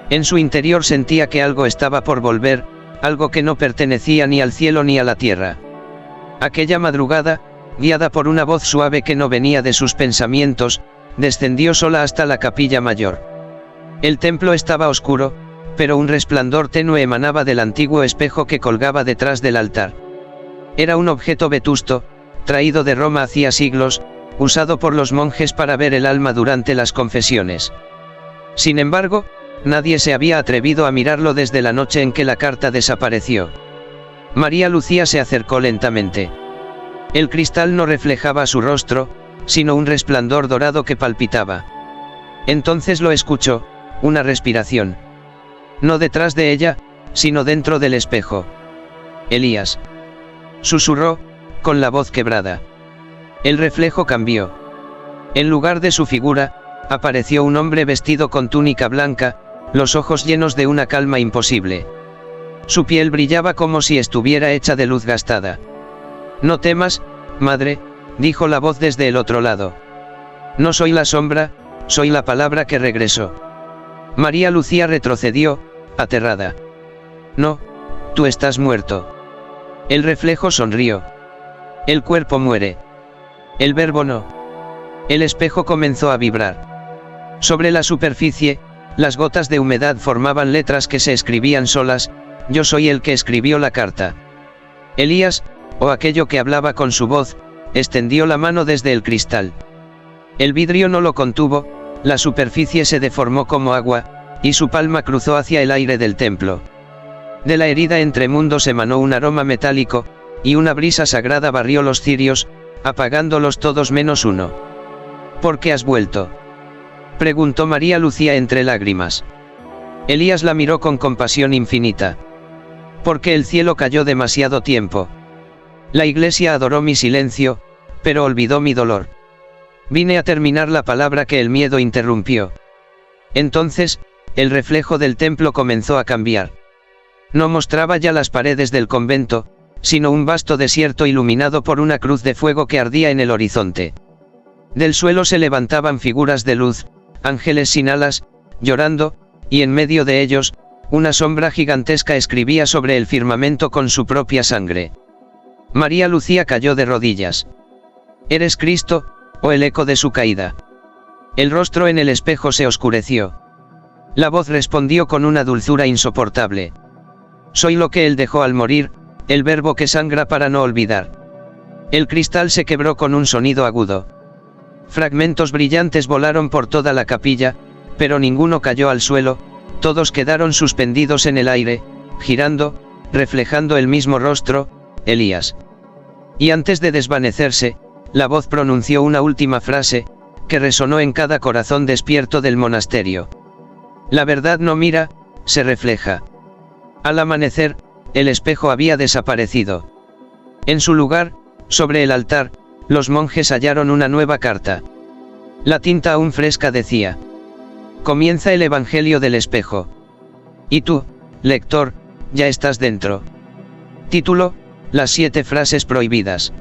En su interior sentía que algo estaba por volver, algo que no pertenecía ni al cielo ni a la tierra. Aquella madrugada, guiada por una voz suave que no venía de sus pensamientos, descendió sola hasta la capilla mayor. El templo estaba oscuro, pero un resplandor tenue emanaba del antiguo espejo que colgaba detrás del altar. Era un objeto vetusto, traído de Roma hacía siglos, usado por los monjes para ver el alma durante las confesiones. Sin embargo, nadie se había atrevido a mirarlo desde la noche en que la carta desapareció. María Lucía se acercó lentamente. El cristal no reflejaba su rostro, sino un resplandor dorado que palpitaba. Entonces lo escuchó, una respiración. No detrás de ella, sino dentro del espejo. Elías, susurró, con la voz quebrada. El reflejo cambió. En lugar de su figura, apareció un hombre vestido con túnica blanca, los ojos llenos de una calma imposible. Su piel brillaba como si estuviera hecha de luz gastada. No temas, madre, dijo la voz desde el otro lado. No soy la sombra, soy la palabra que regresó. María Lucía retrocedió, aterrada. No, tú estás muerto. El reflejo sonrió. El cuerpo muere. El verbo no. El espejo comenzó a vibrar. Sobre la superficie, las gotas de humedad formaban letras que se escribían solas: yo soy el que escribió la carta. Elías, o aquello que hablaba con su voz, extendió la mano desde el cristal. El vidrio no lo contuvo, la superficie se deformó como agua, y su palma cruzó hacia el aire del templo. De la herida entre mundos emanó un aroma metálico, y una brisa sagrada barrió los cirios, apagándolos todos menos uno. ¿Por qué has vuelto?, preguntó María Lucía entre lágrimas. Elías la miró con compasión infinita. Porque el cielo cayó demasiado tiempo. La iglesia adoró mi silencio, pero olvidó mi dolor. Vine a terminar la palabra que el miedo interrumpió. Entonces, el reflejo del templo comenzó a cambiar. No mostraba ya las paredes del convento, sino un vasto desierto iluminado por una cruz de fuego que ardía en el horizonte. Del suelo se levantaban figuras de luz, ángeles sin alas, llorando, y en medio de ellos, una sombra gigantesca escribía sobre el firmamento con su propia sangre. María Lucía cayó de rodillas. ¿Eres Cristo, o el eco de su caída? El rostro en el espejo se oscureció. La voz respondió con una dulzura insoportable. Soy lo que él dejó al morir, el verbo que sangra para no olvidar. El cristal se quebró con un sonido agudo. Fragmentos brillantes volaron por toda la capilla, pero ninguno cayó al suelo, todos quedaron suspendidos en el aire, girando, reflejando el mismo rostro, Elías. Y antes de desvanecerse, la voz pronunció una última frase, que resonó en cada corazón despierto del monasterio. La verdad no mira, se refleja. Al amanecer, el espejo había desaparecido. En su lugar, sobre el altar, los monjes hallaron una nueva carta. La tinta aún fresca decía: comienza el Evangelio del espejo. Y tú, lector, ya estás dentro. Título: Las 7 frases prohibidas.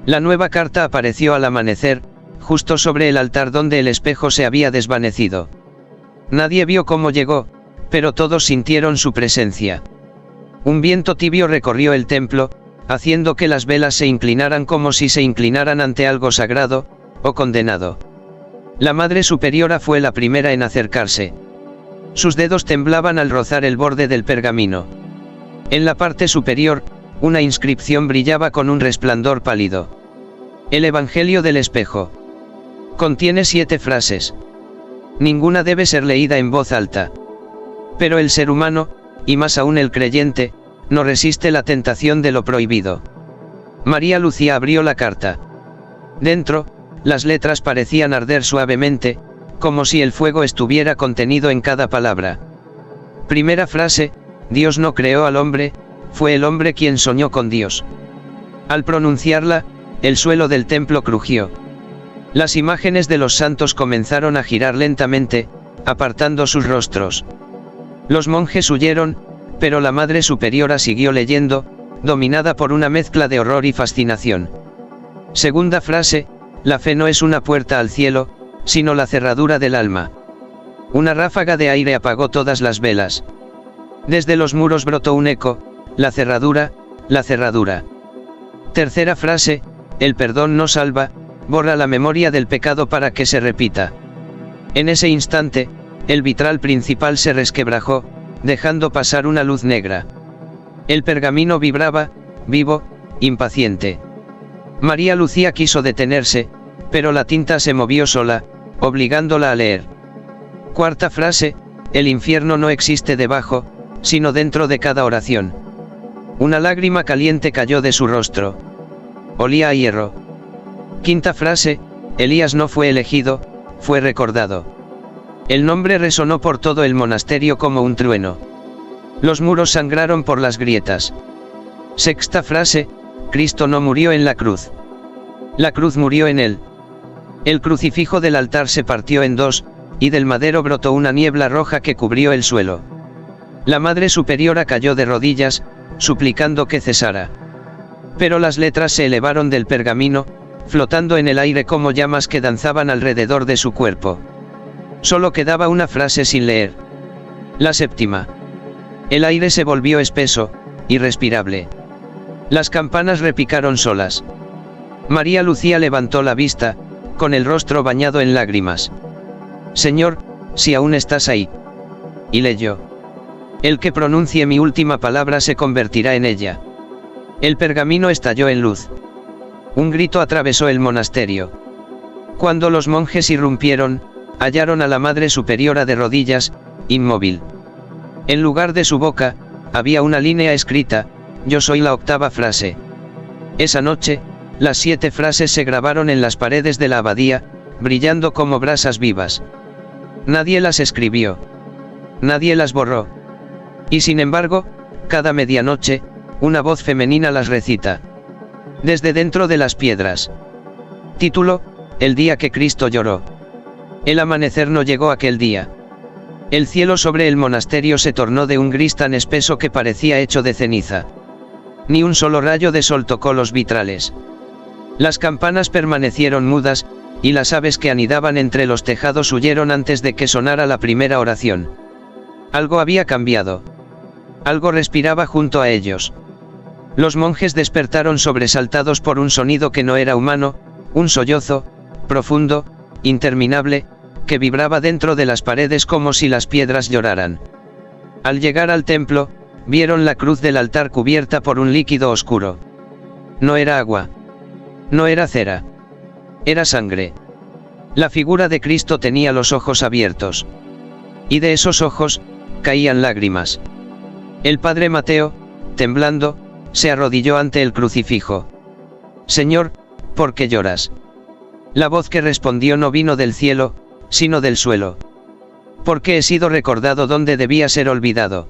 La nueva carta apareció al amanecer, justo sobre el altar donde el espejo se había desvanecido. Nadie vio cómo llegó, pero todos sintieron su presencia. Un viento tibio recorrió el templo, haciendo que las velas se inclinaran como si se inclinaran ante algo sagrado, o condenado. La Madre Superiora fue la primera en acercarse. Sus dedos temblaban al rozar el borde del pergamino. En la parte superior, una inscripción brillaba con un resplandor pálido. El Evangelio del espejo. Contiene 7 frases. Ninguna debe ser leída en voz alta. Pero el ser humano, y más aún el creyente, no resiste la tentación de lo prohibido. María Lucía abrió la carta. Dentro, las letras parecían arder suavemente, como si el fuego estuviera contenido en cada palabra. Primera frase: Dios no creó al hombre, fue el hombre quien soñó con Dios. Al pronunciarla, el suelo del templo crujió. Las imágenes de los santos comenzaron a girar lentamente, apartando sus rostros. Los monjes huyeron, pero la Madre Superiora siguió leyendo, dominada por una mezcla de horror y fascinación. Segunda frase: la fe no es una puerta al cielo, sino la cerradura del alma. Una ráfaga de aire apagó todas las velas. Desde los muros brotó un eco: la cerradura, la cerradura. Tercera frase: el perdón no salva, borra la memoria del pecado para que se repita. En ese instante, el vitral principal se resquebrajó, dejando pasar una luz negra. El pergamino vibraba, vivo, impaciente. María Lucía quiso detenerse, pero la tinta se movió sola, obligándola a leer. Cuarta frase: el infierno no existe debajo, sino dentro de cada oración. Una lágrima caliente cayó de su rostro. Olía a hierro. Quinta frase: Elías no fue elegido, fue recordado. El nombre resonó por todo el monasterio como un trueno. Los muros sangraron por las grietas. Sexta frase: Cristo no murió en la cruz. La cruz murió en él. El crucifijo del altar se partió en dos, y del madero brotó una niebla roja que cubrió el suelo. La Madre Superiora cayó de rodillas, suplicando que cesara. Pero las letras se elevaron del pergamino, flotando en el aire como llamas que danzaban alrededor de su cuerpo. Solo quedaba una frase sin leer. La séptima. El aire se volvió espeso, irrespirable. Las campanas repicaron solas. María Lucía levantó la vista, con el rostro bañado en lágrimas. Señor, si aún estás ahí. Y leyó: el que pronuncie mi última palabra se convertirá en ella. El pergamino estalló en luz. Un grito atravesó el monasterio. Cuando los monjes irrumpieron, hallaron a la Madre Superiora de rodillas, inmóvil. En lugar de su boca, había una línea escrita: yo soy la octava frase. Esa noche, las 7 frases se grabaron en las paredes de la abadía, brillando como brasas vivas. Nadie las escribió. Nadie las borró. Y sin embargo, cada medianoche, una voz femenina las recita. Desde dentro de las piedras. Título: el día que Cristo lloró. El amanecer no llegó aquel día. El cielo sobre el monasterio se tornó de un gris tan espeso que parecía hecho de ceniza. Ni un solo rayo de sol tocó los vitrales. Las campanas permanecieron mudas, y las aves que anidaban entre los tejados huyeron antes de que sonara la primera oración. Algo había cambiado. Algo respiraba junto a ellos. Los monjes despertaron sobresaltados por un sonido que no era humano, un sollozo, profundo, interminable, que vibraba dentro de las paredes como si las piedras lloraran. Al llegar al templo, vieron la cruz del altar cubierta por un líquido oscuro. No era agua. No era cera. Era sangre. La figura de Cristo tenía los ojos abiertos. Y de esos ojos, caían lágrimas. El padre Mateo, temblando, se arrodilló ante el crucifijo. Señor, ¿por qué lloras? La voz que respondió no vino del cielo, sino del suelo. Porque he sido recordado donde debía ser olvidado.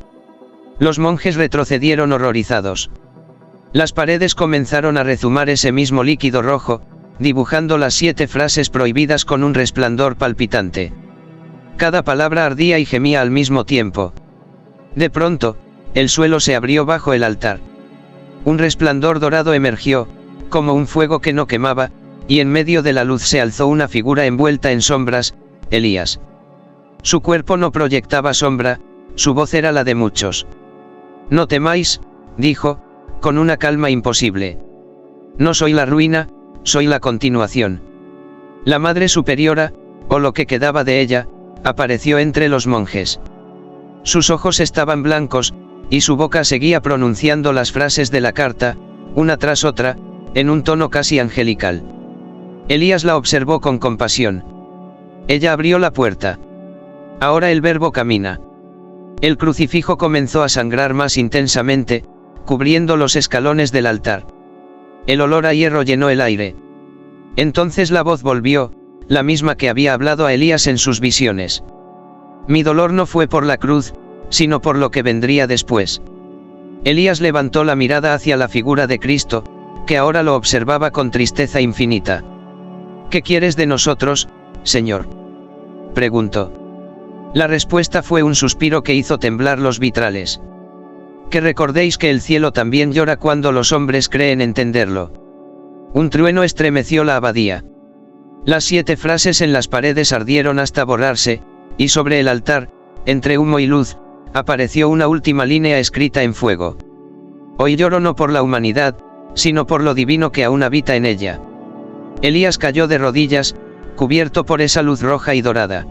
Los monjes retrocedieron horrorizados. Las paredes comenzaron a rezumar ese mismo líquido rojo, dibujando las 7 frases prohibidas con un resplandor palpitante. Cada palabra ardía y gemía al mismo tiempo. De pronto, el suelo se abrió bajo el altar. Un resplandor dorado emergió, como un fuego que no quemaba, y en medio de la luz se alzó una figura envuelta en sombras, Elías. Su cuerpo no proyectaba sombra, su voz era la de muchos. No temáis, dijo, con una calma imposible. No soy la ruina, soy la continuación. La Madre Superiora, o lo que quedaba de ella, apareció entre los monjes. Sus ojos estaban blancos, y su boca seguía pronunciando las frases de la carta, una tras otra, en un tono casi angelical. Elías la observó con compasión. Ella abrió la puerta. Ahora el Verbo camina. El crucifijo comenzó a sangrar más intensamente, cubriendo los escalones del altar. El olor a hierro llenó el aire. Entonces la voz volvió, la misma que había hablado a Elías en sus visiones. Mi dolor no fue por la cruz, sino por lo que vendría después. Elías levantó la mirada hacia la figura de Cristo, que ahora lo observaba con tristeza infinita. ¿Qué quieres de nosotros, Señor?, preguntó. La respuesta fue un suspiro que hizo temblar los vitrales. Que recordéis que el cielo también llora cuando los hombres creen entenderlo. Un trueno estremeció la abadía. Las 7 frases en las paredes ardieron hasta borrarse, y sobre el altar, entre humo y luz, apareció una última línea escrita en fuego. Hoy lloro no por la humanidad, sino por lo divino que aún habita en ella. Elías cayó de rodillas, cubierto por esa luz roja y dorada.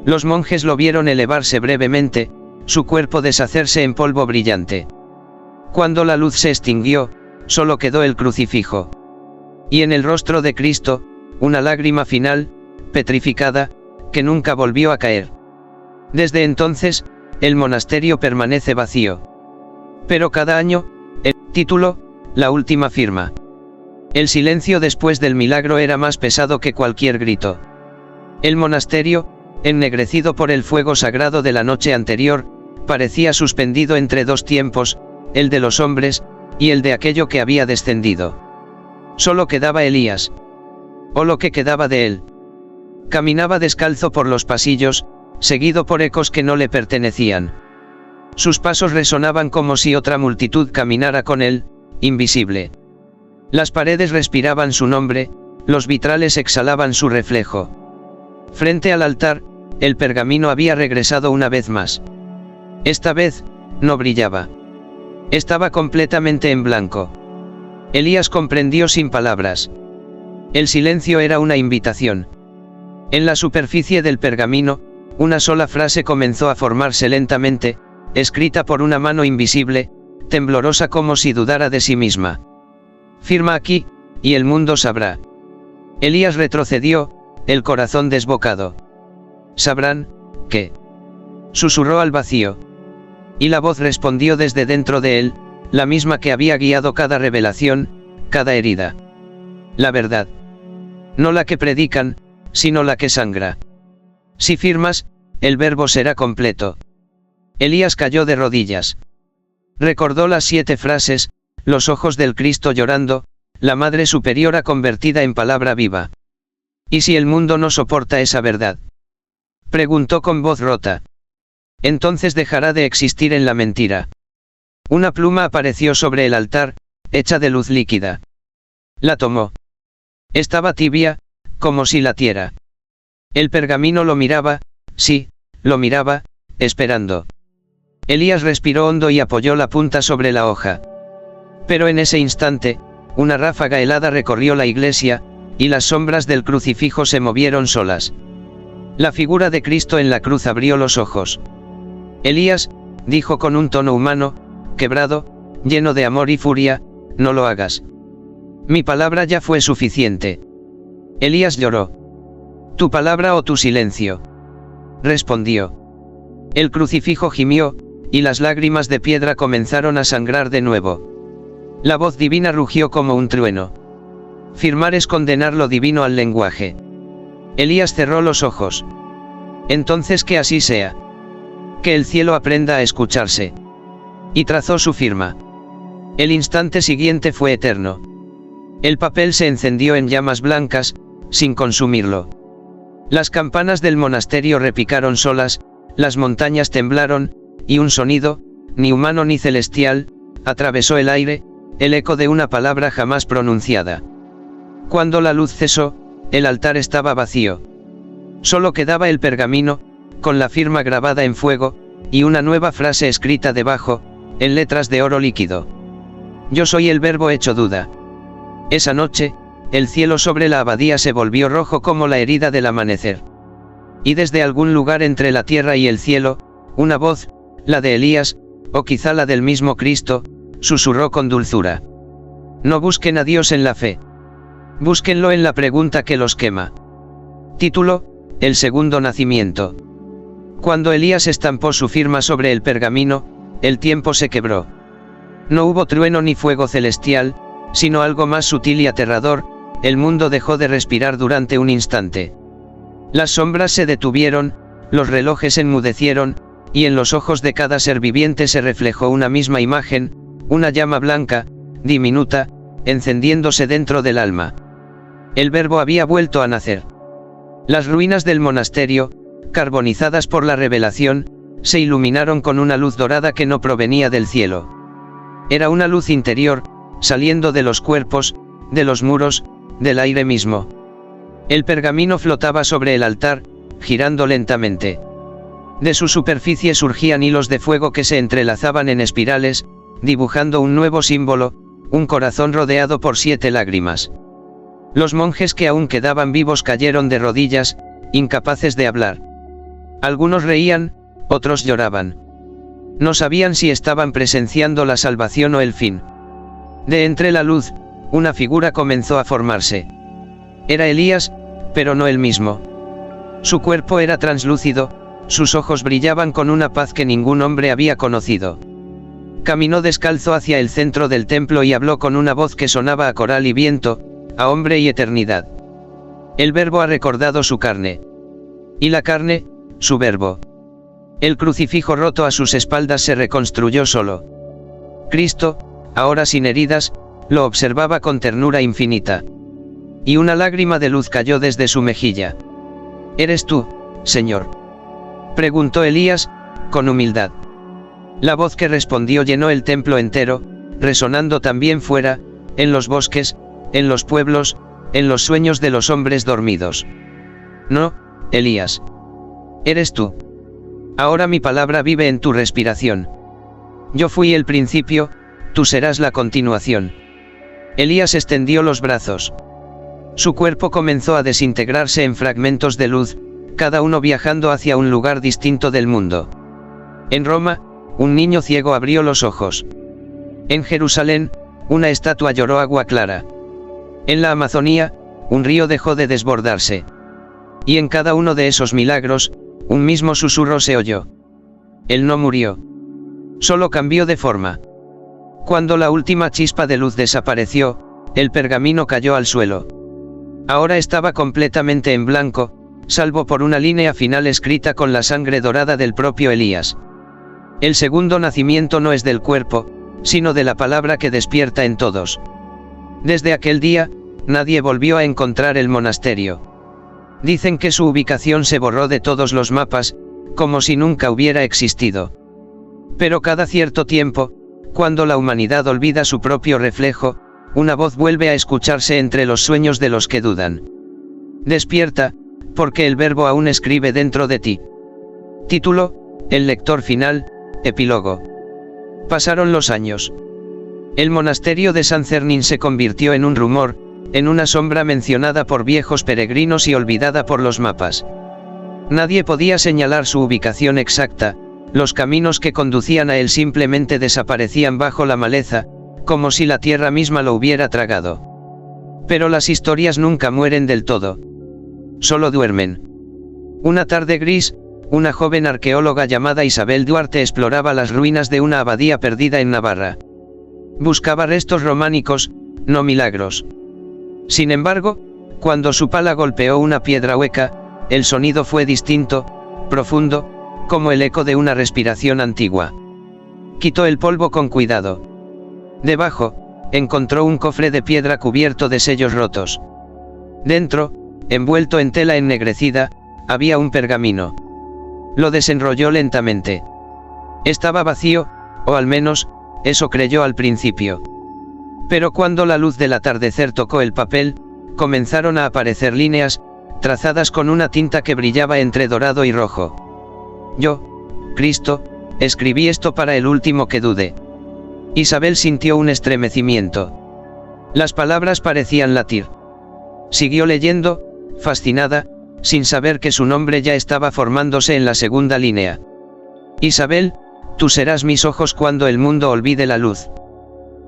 Los monjes lo vieron elevarse brevemente, su cuerpo deshacerse en polvo brillante. Cuando la luz se extinguió, solo quedó el crucifijo. Y en el rostro de Cristo, una lágrima final, petrificada, que nunca volvió a caer. Desde entonces, el monasterio permanece vacío. Pero cada año, el título, la última firma. El silencio después del milagro era más pesado que cualquier grito. El monasterio, ennegrecido por el fuego sagrado de la noche anterior, parecía suspendido entre 2 tiempos, el de los hombres, y el de aquello que había descendido. Solo quedaba Elías. O lo que quedaba de él. Caminaba descalzo por los pasillos, seguido por ecos que no le pertenecían. Sus pasos resonaban como si otra multitud caminara con él, invisible. Las paredes respiraban su nombre, los vitrales exhalaban su reflejo. Frente al altar, el pergamino había regresado una vez más. Esta vez, no brillaba. Estaba completamente en blanco. Elías comprendió sin palabras. El silencio era una invitación. En la superficie del pergamino, una sola frase comenzó a formarse lentamente, escrita por una mano invisible, temblorosa como si dudara de sí misma. Firma aquí, y el mundo sabrá. Elías retrocedió, el corazón desbocado. ¿Sabrán qué? Susurró al vacío. Y la voz respondió desde dentro de él, la misma que había guiado cada revelación, cada herida. La verdad. No la que predican, sino la que sangra. Si firmas, el verbo será completo. Elías cayó de rodillas. Recordó las 7 frases, los ojos del Cristo llorando, la Madre Superiora convertida en palabra viva. ¿Y si el mundo no soporta esa verdad? Preguntó con voz rota. Entonces dejará de existir en la mentira. Una pluma apareció sobre el altar, hecha de luz líquida. La tomó. Estaba tibia, como si latiera. El pergamino lo miraba, sí, lo miraba, esperando. Elías respiró hondo y apoyó la punta sobre la hoja. Pero en ese instante, una ráfaga helada recorrió la iglesia, y las sombras del crucifijo se movieron solas. La figura de Cristo en la cruz abrió los ojos. Elías, dijo con un tono humano, quebrado, lleno de amor y furia, no lo hagas. Mi palabra ya fue suficiente. Elías lloró. Tu palabra o tu silencio. Respondió. El crucifijo gimió, y las lágrimas de piedra comenzaron a sangrar de nuevo. La voz divina rugió como un trueno. Firmar es condenar lo divino al lenguaje. Elías cerró los ojos. Entonces que así sea. Que el cielo aprenda a escucharse. Y trazó su firma. El instante siguiente fue eterno. El papel se encendió en llamas blancas, sin consumirlo. Las campanas del monasterio repicaron solas, las montañas temblaron, y un sonido, ni humano ni celestial, atravesó el aire, el eco de una palabra jamás pronunciada. Cuando la luz cesó, el altar estaba vacío. Solo quedaba el pergamino, con la firma grabada en fuego, y una nueva frase escrita debajo, en letras de oro líquido. Yo soy el verbo hecho duda. Esa noche, el cielo sobre la abadía se volvió rojo como la herida del amanecer. Y desde algún lugar entre la tierra y el cielo, una voz, la de Elías, o quizá la del mismo Cristo, susurró con dulzura. No busquen a Dios en la fe. Búsquenlo en la pregunta que los quema. Título, El segundo nacimiento. Cuando Elías estampó su firma sobre el pergamino, el tiempo se quebró. No hubo trueno ni fuego celestial, sino algo más sutil y aterrador, el mundo dejó de respirar durante un instante. Las sombras se detuvieron, los relojes enmudecieron, y en los ojos de cada ser viviente se reflejó una misma imagen, una llama blanca, diminuta, encendiéndose dentro del alma. El verbo había vuelto a nacer. Las ruinas del monasterio, carbonizadas por la revelación, se iluminaron con una luz dorada que no provenía del cielo. Era una luz interior, saliendo de los cuerpos, de los muros, del aire mismo. El pergamino flotaba sobre el altar, girando lentamente. De su superficie surgían hilos de fuego que se entrelazaban en espirales, dibujando un nuevo símbolo, un corazón rodeado por 7 lágrimas. Los monjes que aún quedaban vivos cayeron de rodillas, incapaces de hablar. Algunos reían, otros lloraban. No sabían si estaban presenciando la salvación o el fin. De entre la luz, una figura comenzó a formarse. Era Elías, pero no el mismo. Su cuerpo era translúcido, sus ojos brillaban con una paz que ningún hombre había conocido. Caminó descalzo hacia el centro del templo y habló con una voz que sonaba a coral y viento, a hombre y eternidad. El verbo ha recordado su carne. Y la carne, su verbo. El crucifijo roto a sus espaldas se reconstruyó solo. Cristo, ahora sin heridas, lo observaba con ternura infinita. Y una lágrima de luz cayó desde su mejilla. ¿Eres tú, Señor?, preguntó Elías, con humildad. La voz que respondió llenó el templo entero, resonando también fuera, en los bosques, en los pueblos, en los sueños de los hombres dormidos. No, Elías. Eres tú. Ahora mi palabra vive en tu respiración. Yo fui el principio, tú serás la continuación. Elías extendió los brazos. Su cuerpo comenzó a desintegrarse en fragmentos de luz, cada uno viajando hacia un lugar distinto del mundo. En Roma, un niño ciego abrió los ojos. En Jerusalén, una estatua lloró agua clara. En la Amazonía, un río dejó de desbordarse. Y en cada uno de esos milagros, un mismo susurro se oyó. Él no murió. Solo cambió de forma. Cuando la última chispa de luz desapareció, el pergamino cayó al suelo. Ahora estaba completamente en blanco, salvo por una línea final escrita con la sangre dorada del propio Elías. El segundo nacimiento no es del cuerpo, sino de la palabra que despierta en todos. Desde aquel día, nadie volvió a encontrar el monasterio. Dicen que su ubicación se borró de todos los mapas, como si nunca hubiera existido. Pero cada cierto tiempo, cuando la humanidad olvida su propio reflejo, una voz vuelve a escucharse entre los sueños de los que dudan. Despierta, porque el Verbo aún escribe dentro de ti. Título: El lector final, epílogo. Pasaron los años. El monasterio de San Cernín se convirtió en un rumor, en una sombra mencionada por viejos peregrinos y olvidada por los mapas. Nadie podía señalar su ubicación exacta, los caminos que conducían a él simplemente desaparecían bajo la maleza, como si la tierra misma lo hubiera tragado. Pero las historias nunca mueren del todo. Solo duermen. Una tarde gris, una joven arqueóloga llamada Isabel Duarte exploraba las ruinas de una abadía perdida en Navarra. Buscaba restos románicos, no milagros. Sin embargo, cuando su pala golpeó una piedra hueca, el sonido fue distinto, profundo, como el eco de una respiración antigua. Quitó el polvo con cuidado. Debajo, encontró un cofre de piedra cubierto de sellos rotos. Dentro, envuelto en tela ennegrecida, había un pergamino. Lo desenrolló lentamente. Estaba vacío, o al menos, eso creyó al principio. Pero cuando la luz del atardecer tocó el papel, comenzaron a aparecer líneas, trazadas con una tinta que brillaba entre dorado y rojo. Yo, Cristo, escribí esto para el último que dude. Isabel sintió un estremecimiento. Las palabras parecían latir. Siguió leyendo, fascinada, sin saber que su nombre ya estaba formándose en la segunda línea. Isabel, tú serás mis ojos cuando el mundo olvide la luz.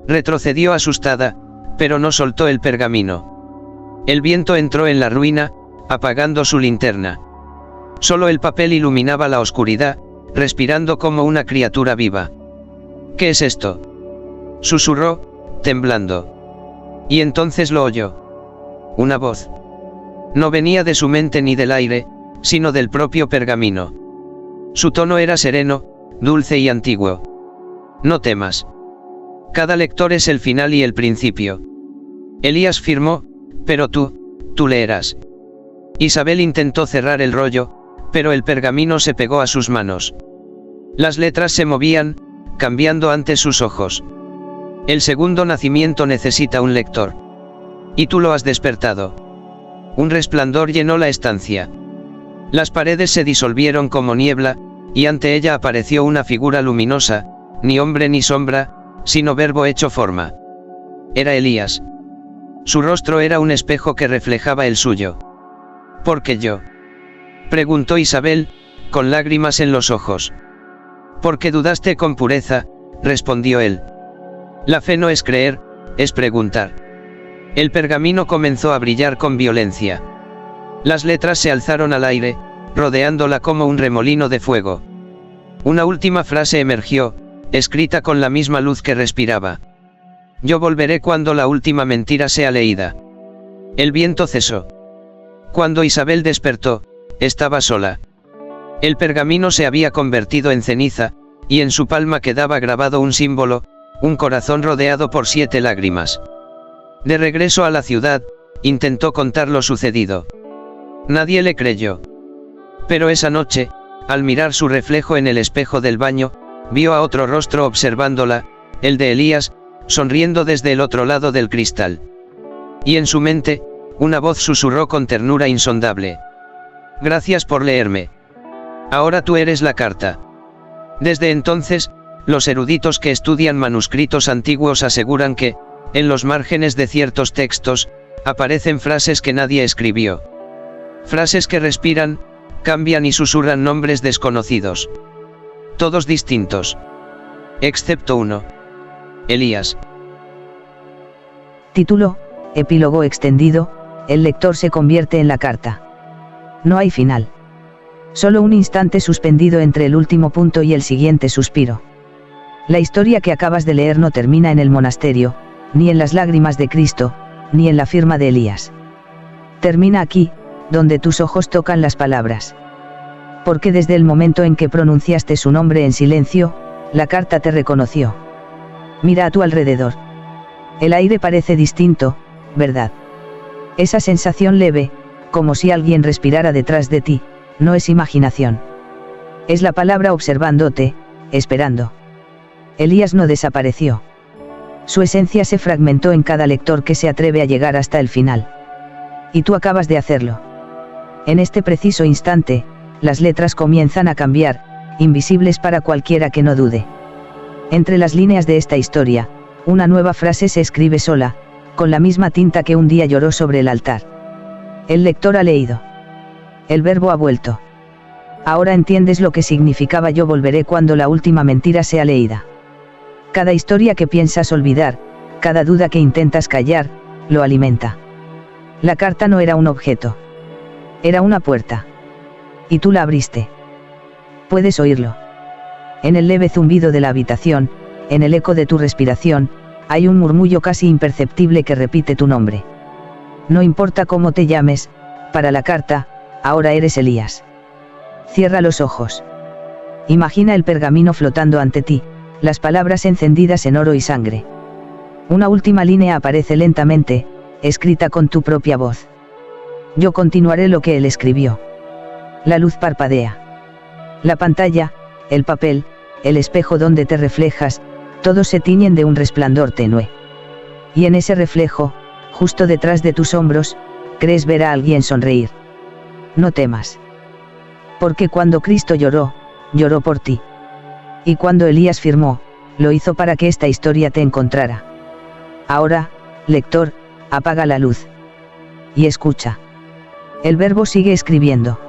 Retrocedió asustada, pero no soltó el pergamino. El viento entró en la ruina, apagando su linterna. Solo el papel iluminaba la oscuridad, respirando como una criatura viva. ¿Qué es esto?, susurró, temblando. Y entonces lo oyó. Una voz. No venía de su mente ni del aire, sino del propio pergamino. Su tono era sereno, dulce y antiguo. No temas. Cada lector es el final y el principio. Elías firmó, pero tú leerás. Isabel intentó cerrar el rollo, pero el pergamino se pegó a sus manos. Las letras se movían, cambiando ante sus ojos. El segundo nacimiento necesita un lector. Y tú lo has despertado. Un resplandor llenó la estancia. Las paredes se disolvieron como niebla, y ante ella apareció una figura luminosa, ni hombre ni sombra, sino verbo hecho forma. Era Elías. Su rostro era un espejo que reflejaba el suyo. ¿Por qué yo?, preguntó Isabel, con lágrimas en los ojos. Porque dudaste con pureza, respondió él. La fe no es creer, es preguntar. El pergamino comenzó a brillar con violencia. Las letras se alzaron al aire, rodeándola como un remolino de fuego. Una última frase emergió, escrita con la misma luz que respiraba. Yo volveré cuando la última mentira sea leída. El viento cesó. Cuando Isabel despertó, estaba sola. El pergamino se había convertido en ceniza, y en su palma quedaba grabado un símbolo, un corazón rodeado por 7 lágrimas. De regreso a la ciudad, intentó contar lo sucedido. Nadie le creyó. Pero esa noche, al mirar su reflejo en el espejo del baño, vio a otro rostro observándola, el de Elías, sonriendo desde el otro lado del cristal. Y en su mente, una voz susurró con ternura insondable. Gracias por leerme. Ahora tú eres la carta. Desde entonces, los eruditos que estudian manuscritos antiguos aseguran que, en los márgenes de ciertos textos, Aparecen frases que nadie escribió. Frases que respiran, cambian y susurran nombres desconocidos. Todos distintos. Excepto uno. Elías. Título, epílogo extendido, el lector se convierte en la carta. No hay final. Solo un instante suspendido entre el último punto y el siguiente suspiro. La historia que acabas de leer no termina en el monasterio, ni en las lágrimas de Cristo, ni en la firma de Elías. Termina aquí, donde tus ojos tocan las palabras. Porque desde el momento en que pronunciaste su nombre en silencio, la carta te reconoció. Mira a tu alrededor. El aire parece distinto, ¿verdad? Esa sensación leve, como si alguien respirara detrás de ti, no es imaginación. Es la palabra observándote, esperando. Elías no desapareció. Su esencia se fragmentó en cada lector que se atreve a llegar hasta el final. Y tú acabas de hacerlo. En este preciso instante, las letras comienzan a cambiar, invisibles para cualquiera que no dude. Entre las líneas de esta historia, una nueva frase se escribe sola, con la misma tinta que un día lloró sobre el altar. El lector ha leído. El verbo ha vuelto. Ahora entiendes lo que significaba yo volveré cuando la última mentira sea leída. Cada historia que piensas olvidar, cada duda que intentas callar, lo alimenta. La carta no era un objeto. Era una puerta. Y tú la abriste. Puedes oírlo. En el leve zumbido de la habitación, en el eco de tu respiración, hay un murmullo casi imperceptible que repite tu nombre. No importa cómo te llames, para la carta, ahora eres Elías. Cierra los ojos. Imagina el pergamino flotando ante ti, las palabras encendidas en oro y sangre. Una última línea aparece lentamente, escrita con tu propia voz. Yo continuaré lo que él escribió. La luz parpadea. La pantalla, el papel, el espejo donde te reflejas, todos se tiñen de un resplandor tenue. Y en ese reflejo, justo detrás de tus hombros, crees ver a alguien sonreír. No temas. Porque cuando Cristo lloró, lloró por ti. Y cuando Elías firmó, lo hizo para que esta historia te encontrara. Ahora, lector, apaga la luz. Y escucha. El verbo sigue escribiendo.